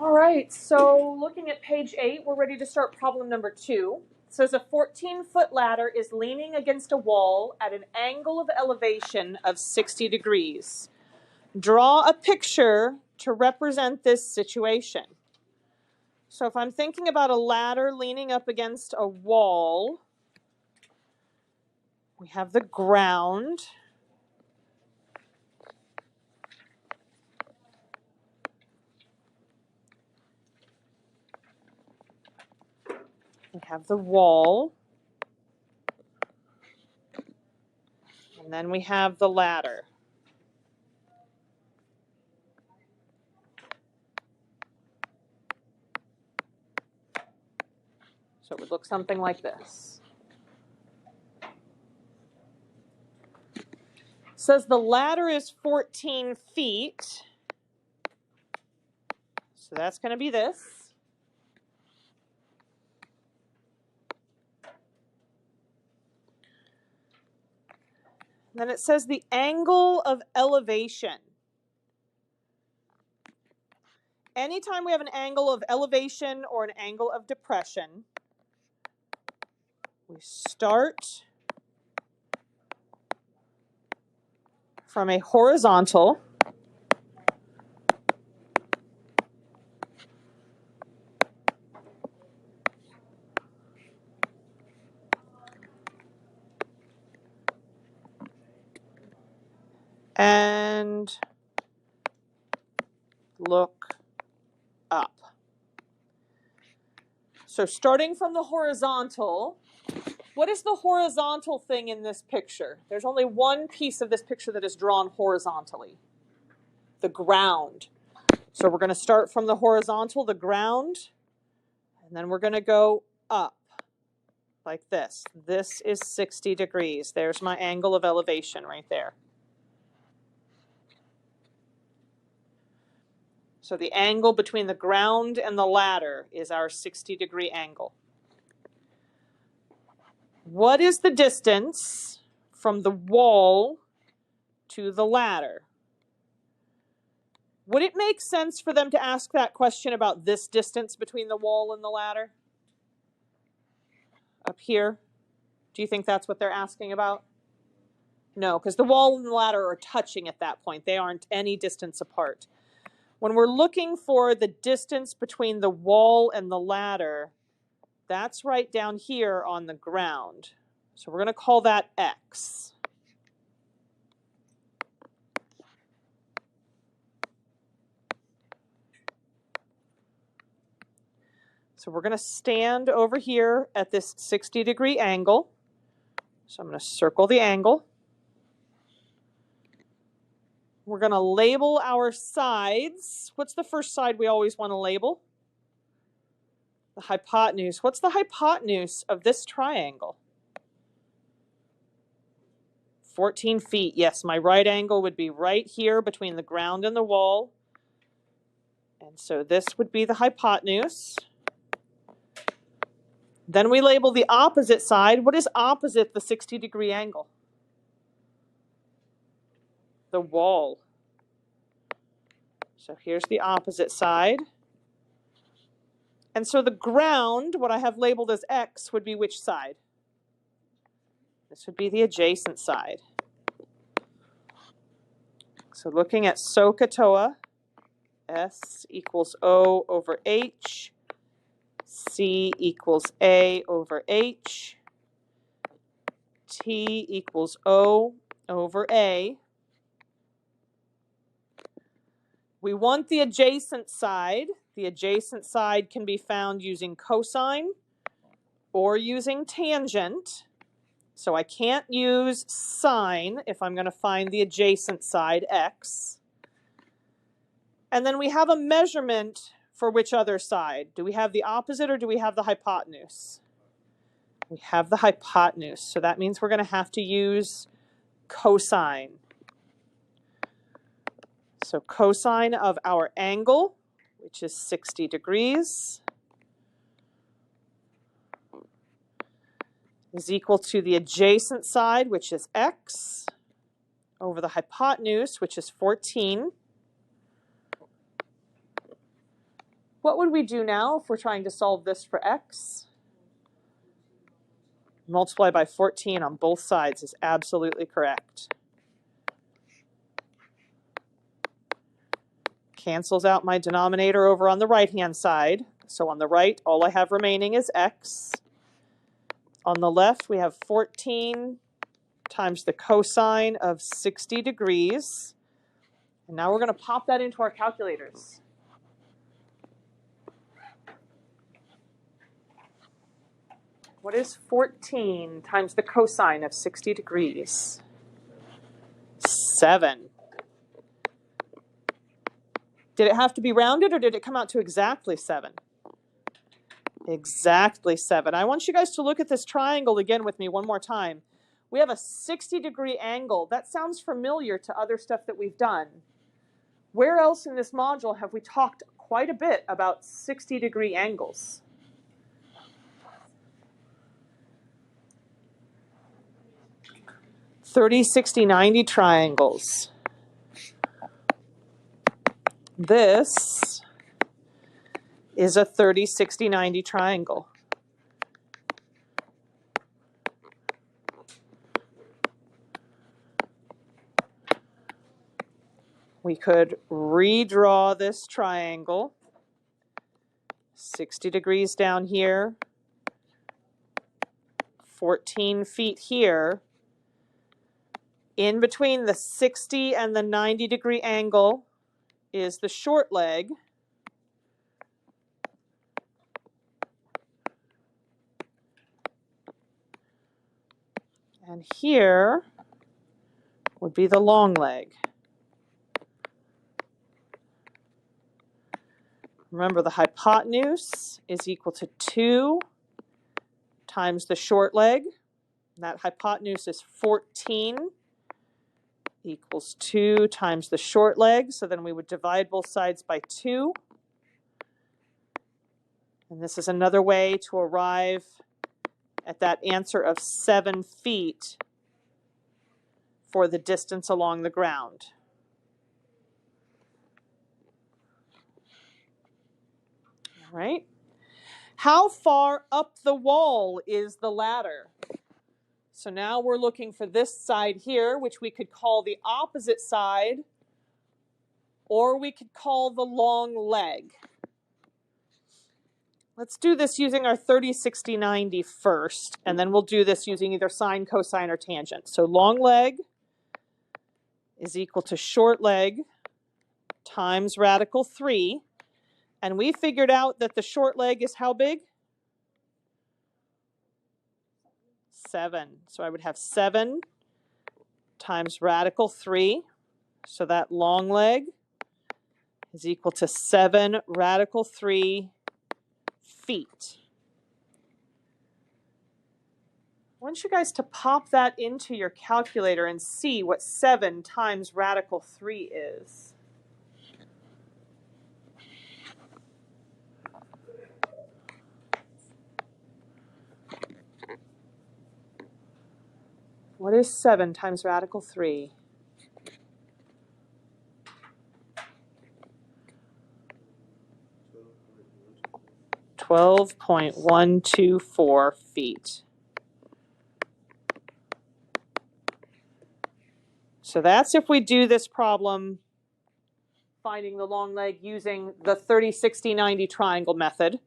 All right, so looking at page 8, we're ready to start problem number 2. It says a 14-foot ladder is leaning against a wall at an angle of elevation of 60 degrees. Draw a picture to represent this situation. So if I'm thinking about a ladder leaning up against a wall, we have the ground. We have the wall. And then we have the ladder. So it would look something like this. It says the ladder is 14 feet. So that's going to be this. Then it says the angle of elevation. Anytime we have an angle of elevation or an angle of depression, we start from a horizontal and look up. So starting from the horizontal, what is the horizontal thing in this picture? There's only one piece of this picture that is drawn horizontally, the ground. So we're going to start from the horizontal, the ground, and then we're going to go up like this. This is 60 degrees. There's my angle of elevation right there. So the angle between the ground and the ladder is our 60-degree angle. What is the distance from the wall to the ladder? Would it make sense for them to ask that question about this distance between the wall and the ladder? Up here? Do you think that's what they're asking about? No, because the wall and the ladder are touching at that point. They aren't any distance apart. When we're looking for the distance between the wall and the ladder, that's right down here on the ground. So we're going to call that X. So we're going to stand over here at this 60-degree angle. So I'm going to circle the angle. We're going to label our sides. What's the first side we always want to label? The hypotenuse. What's the hypotenuse of this triangle? 14 feet. Yes, my right angle would be right here between the ground and the wall. And so this would be the hypotenuse. Then we label the opposite side. What is opposite the 60-degree angle? The wall. So here's the opposite side. And so the ground, what I have labeled as X, would be which side? This would be the adjacent side. So looking at SOHCAHTOA, S equals O over H, C equals A over H, T equals O over A. We want the adjacent side. The adjacent side can be found using cosine or using tangent. So I can't use sine if I'm going to find the adjacent side, X. And then we have a measurement for which other side? Do we have the opposite or do we have the hypotenuse? We have the hypotenuse, so that means we're going to have to use cosine. So cosine of our angle, which is 60 degrees, is equal to the adjacent side, which is X, over the hypotenuse, which is 14. What would we do now if we're trying to solve this for x? Multiply by 14 on both sides is absolutely correct. Cancels out my denominator over on the right-hand side. So on the right, all I have remaining is x. On the left, we have 14 times the cosine of 60 degrees. And now we're going to pop that into our calculators. What is 14 times the cosine of 60 degrees? 7. Did it have to be rounded or did it come out to exactly 7? Exactly 7. I want you guys to look at this triangle again with me one more time. We have a 60-degree angle. That sounds familiar to other stuff that we've done. Where else in this module have we talked quite a bit about 60-degree angles? "30, 60, 90 triangles." This is a 30, 60, 90 triangle. We could redraw this triangle. 60 degrees down here, 14 feet here. In between the 60 and the 90-degree angle is the short leg. And here would be the long leg. Remember, the hypotenuse is equal to 2 times the short leg. And that hypotenuse is 14 equals 2 times the short leg. So then we would divide both sides by 2. And this is another way to arrive at that answer of 7 feet for the distance along the ground. All right. How far up the wall is the ladder? So now we're looking for this side here, which we could call the opposite side, or we could call the long leg. Let's do this using our 30, 60, 90 first, and then we'll do this using either sine, cosine, or tangent. So long leg is equal to short leg times radical 3. And we figured out that the short leg is how big? 7. So I would have 7 times radical 3. So that long leg is equal to 7 radical 3 feet. I want you guys to pop that into your calculator and see what 7 times radical 3 is. What is 7 times radical 3? $12.124 feet. So that's if we do this problem finding the long leg using the 30, 60, 90 triangle method.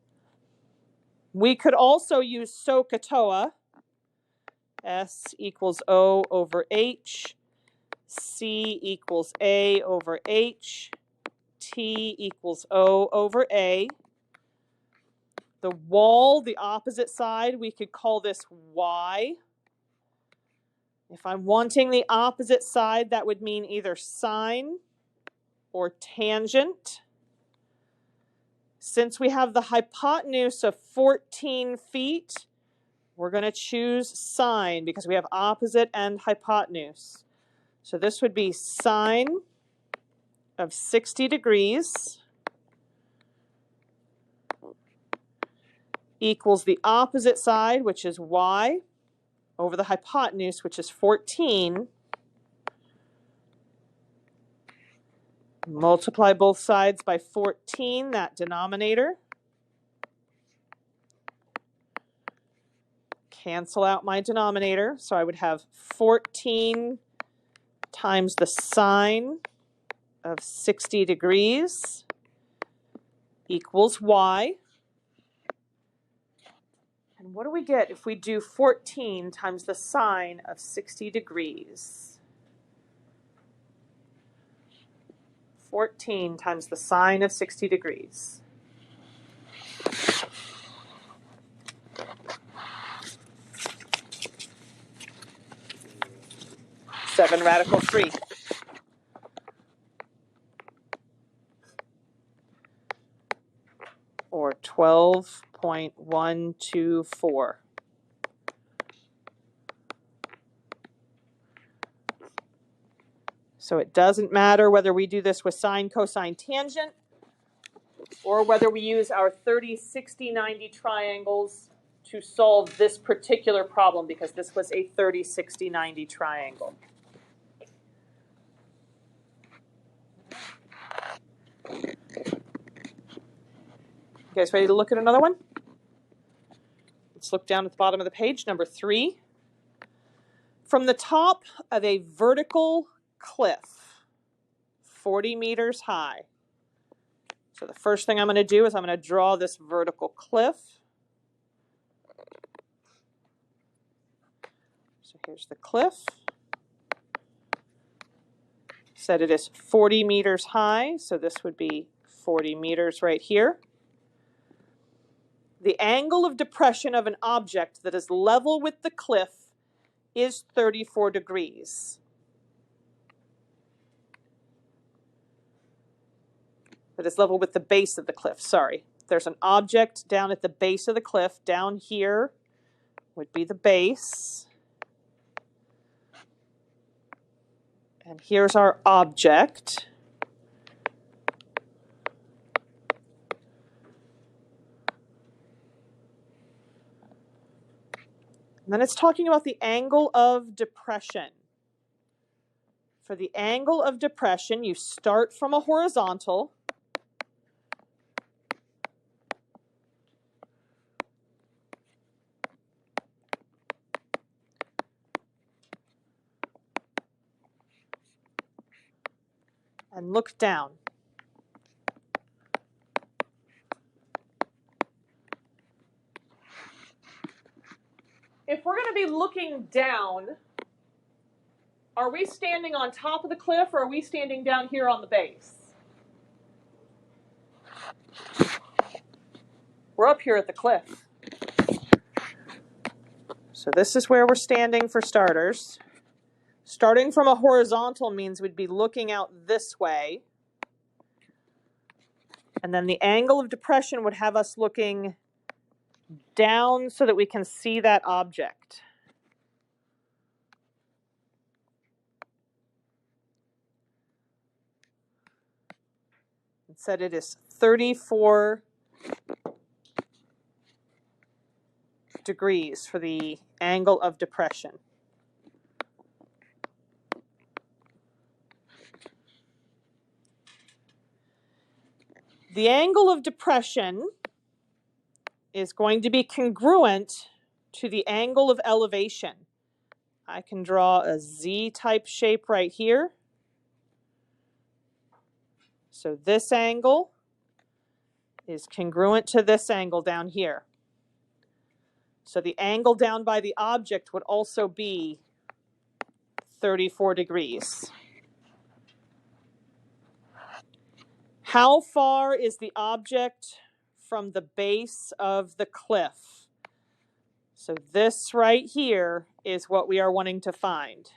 We could also use SOHCAHTOA. S equals O over H. C equals A over H. T equals O over A. The wall, the opposite side, we could call this Y. If I'm wanting the opposite side, that would mean either sine or tangent. Since we have the hypotenuse of 14 feet, we're going to choose sine because we have opposite and hypotenuse. So this would be sine of 60 degrees equals the opposite side, which is y, over the hypotenuse, which is 14, Multiply both sides by 14, that denominator. Cancel out my denominator, so I would have 14 times the sine of 60 degrees equals y. And what do we get if we do 14 times the sine of 60 degrees? 14 times the sine of 60 degrees. 7 radical 3. Or 12.124. So it doesn't matter whether we do this with sine, cosine, tangent, or whether we use our 30, 60, 90 triangles to solve this particular problem, because this was a 30, 60, 90 triangle. You guys ready to look at another one? Let's look down at the bottom of the page, number 3. From the top of a vertical cliff, 40 meters high. So the first thing I'm going to do is I'm going to draw this vertical cliff. So here's the cliff. Said it is 40 meters high, so this would be 40 meters right here. The angle of depression of an object that is level with the cliff is 34 degrees. That is level with the base of the cliff, sorry. There's an object down at the base of the cliff. Down here would be the base. And here's our object. And then it's talking about the angle of depression. For the angle of depression, you start from a horizontal. And look down. If we're going to be looking down, are we standing on top of the cliff or are we standing down here on the base? We're up here at the cliff. So this is where we're standing for starters. Starting from a horizontal means we'd be looking out this way. And then the angle of depression would have us looking down so that we can see that object. It said it is 34 degrees for the angle of depression. The angle of depression is going to be congruent to the angle of elevation. I can draw a Z-type shape right here. So this angle is congruent to this angle down here. So the angle down by the object would also be 34 degrees. How far is the object from the base of the cliff? So this right here is what we are wanting to find.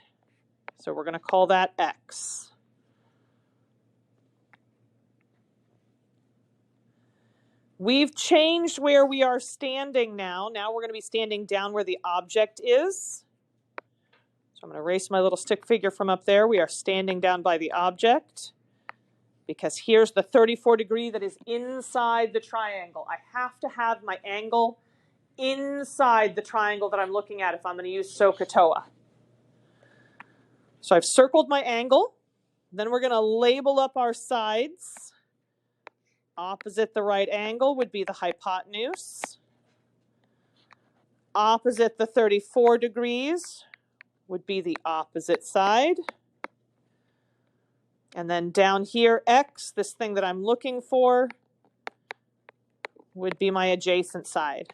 So we're going to call that X. We've changed where we are standing now. Now we're going to be standing down where the object is. So I'm going to erase my little stick figure from up there. We are standing down by the object because here's the 34 degree that is inside the triangle. I have to have my angle inside the triangle that I'm looking at if I'm going to use SOHCAHTOA. So I've circled my angle. Then we're going to label up our sides. Opposite the right angle would be the hypotenuse. Opposite the 34 degrees would be the opposite side. And then down here, x, this thing that I'm looking for, would be my adjacent side.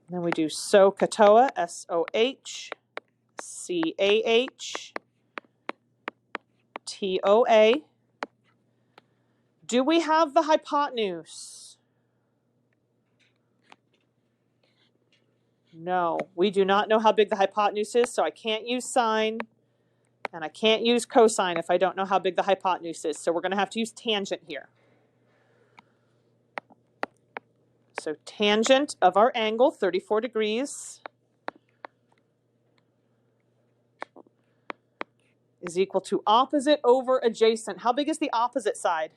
And then we do SOHCAHTOA, SOHCAHTOA. Do we have the hypotenuse? No, we do not know how big the hypotenuse is, so I can't use sine, and I can't use cosine if I don't know how big the hypotenuse is. So we're going to have to use tangent here. So tangent of our angle, 34 degrees, is equal to opposite over adjacent. How big is the opposite side?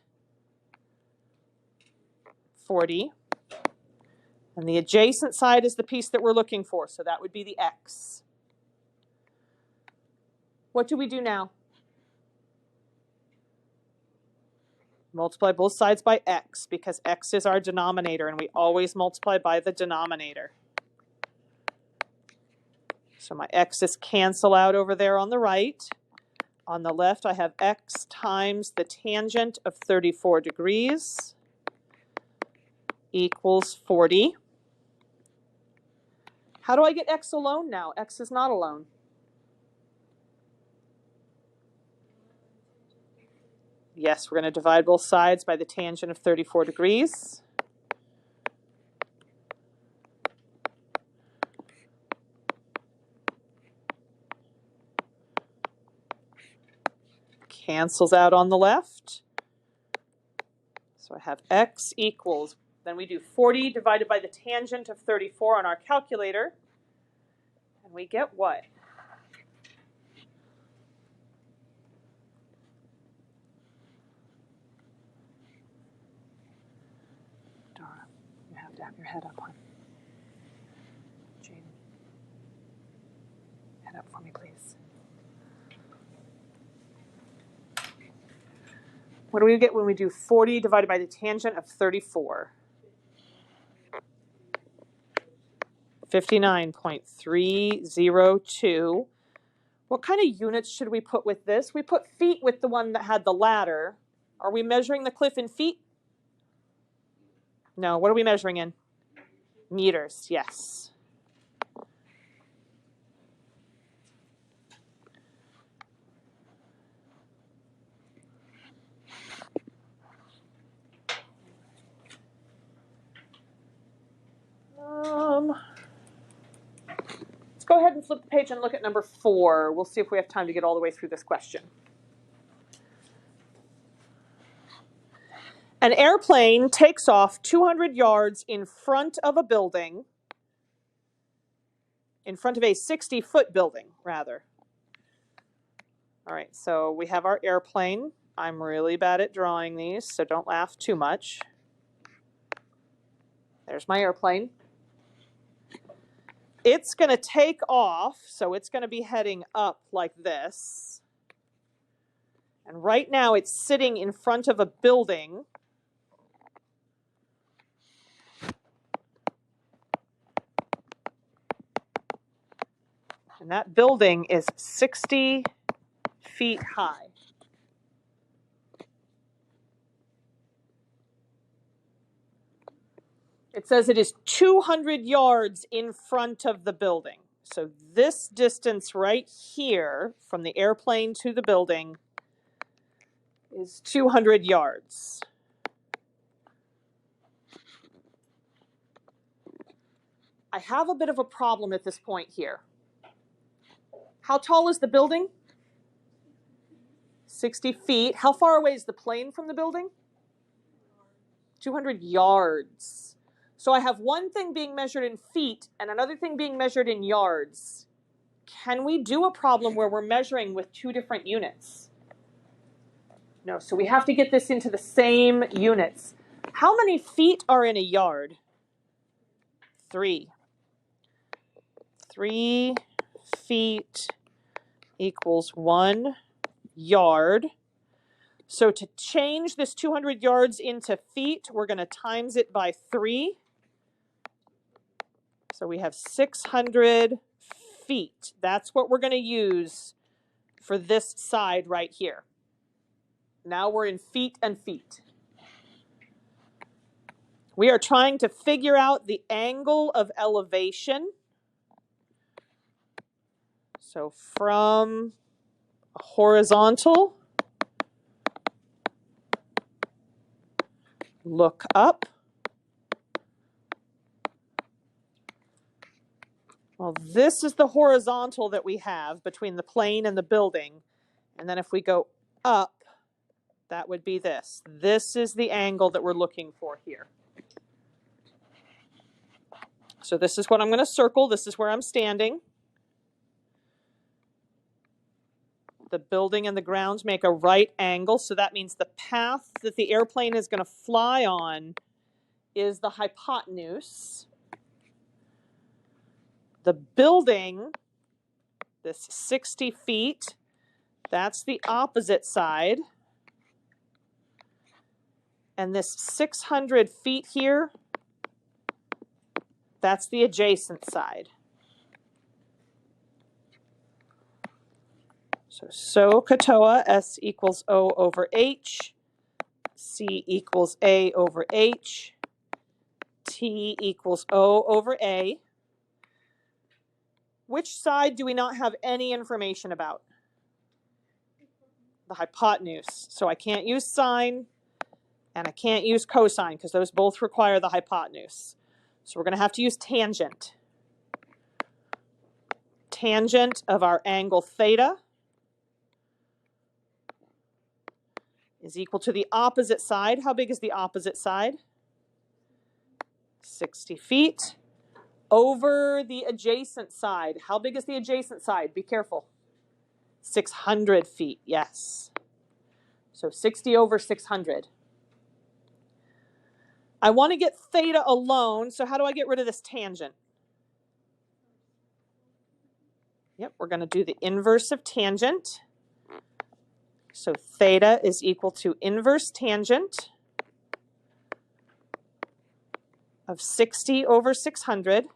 40. And the adjacent side is the piece that we're looking for, so that would be the x. What do we do now? Multiply both sides by x, because x is our denominator, and we always multiply by the denominator. So my x's cancel out over there on the right. On the left, I have x times the tangent of 34 degrees equals 40. How do I get x alone now? X is not alone. Yes, we're going to divide both sides by the tangent of 34 degrees. Cancels out on the left. So I have x equals, then we do 40 divided by the tangent of 34 on our calculator, and we get what? Dara, you have to have your head up, hon. Jane, head up for me, please. What do we get when we do 40 divided by the tangent of 34? 59.302. What kind of units should we put with this? We put feet with the one that had the ladder. Are we measuring the cliff in feet? No, what are we measuring in? Meters, yes. Let's go ahead and flip the page and look at number 4. We'll see if we have time to get all the way through this question. An airplane takes off 200 yards in front of a building, in front of a 60-foot building, rather. All right, so we have our airplane. I'm really bad at drawing these, so don't laugh too much. There's my airplane. It's going to take off, so it's going to be heading up like this. And right now it's sitting in front of a building. And that building is 60 feet high. It says it is 200 yards in front of the building. So this distance right here from the airplane to the building is 200 yards. I have a bit of a problem at this point here. How tall is the building? 60 feet. How far away is the plane from the building? 200 yards. So I have one thing being measured in feet and another thing being measured in yards. Can we do a problem where we're measuring with two different units? No, so we have to get this into the same units. How many feet are in a yard? 3. 3 feet equals 1 yard. So to change this 200 yards into feet, we're going to times it by 3. So we have 600 feet. That's what we're going to use for this side right here. Now we're in feet and feet. We are trying to figure out the angle of elevation. So from a horizontal, look up. Well, this is the horizontal that we have between the plane and the building. And then if we go up, that would be this. This is the angle that we're looking for here. So this is what I'm going to circle. This is where I'm standing. The building and the grounds make a right angle. So that means the path that the airplane is going to fly on is the hypotenuse. The building, this 60 feet, that's the opposite side. And this 600 feet here, that's the adjacent side. So Katoa, S equals O over H, C equals A over H, T equals O over A. Which side do we not have any information about? The hypotenuse. So I can't use sine and I can't use cosine because those both require the hypotenuse. So we're going to have to use tangent. Tangent of our angle theta is equal to the opposite side. How big is the opposite side? 60 feet. Over the adjacent side. How big is the adjacent side? Be careful. 600 feet, yes. So 60 over 600. I want to get theta alone, so how do I get rid of this tangent? Yep, we're going to do the inverse of tangent. So theta is equal to inverse tangent of 60 over 600.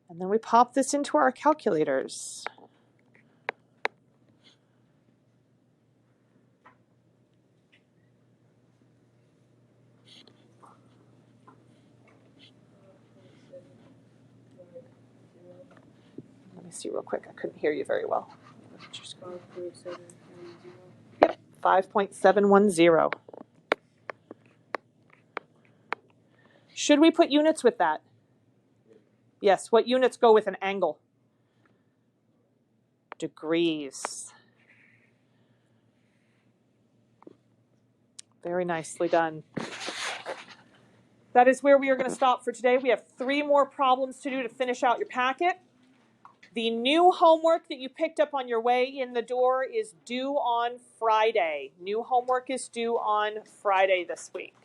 And then we pop this into our calculators. Let me see real quick. I couldn't hear you very well. Yep, 5.710. Should we put units with that? Yes, what units go with an angle? Degrees. Very nicely done. That is where we are going to stop for today. We have 3 more problems to do to finish out your packet. The new homework that you picked up on your way in the door is due on Friday. New homework is due on Friday this week.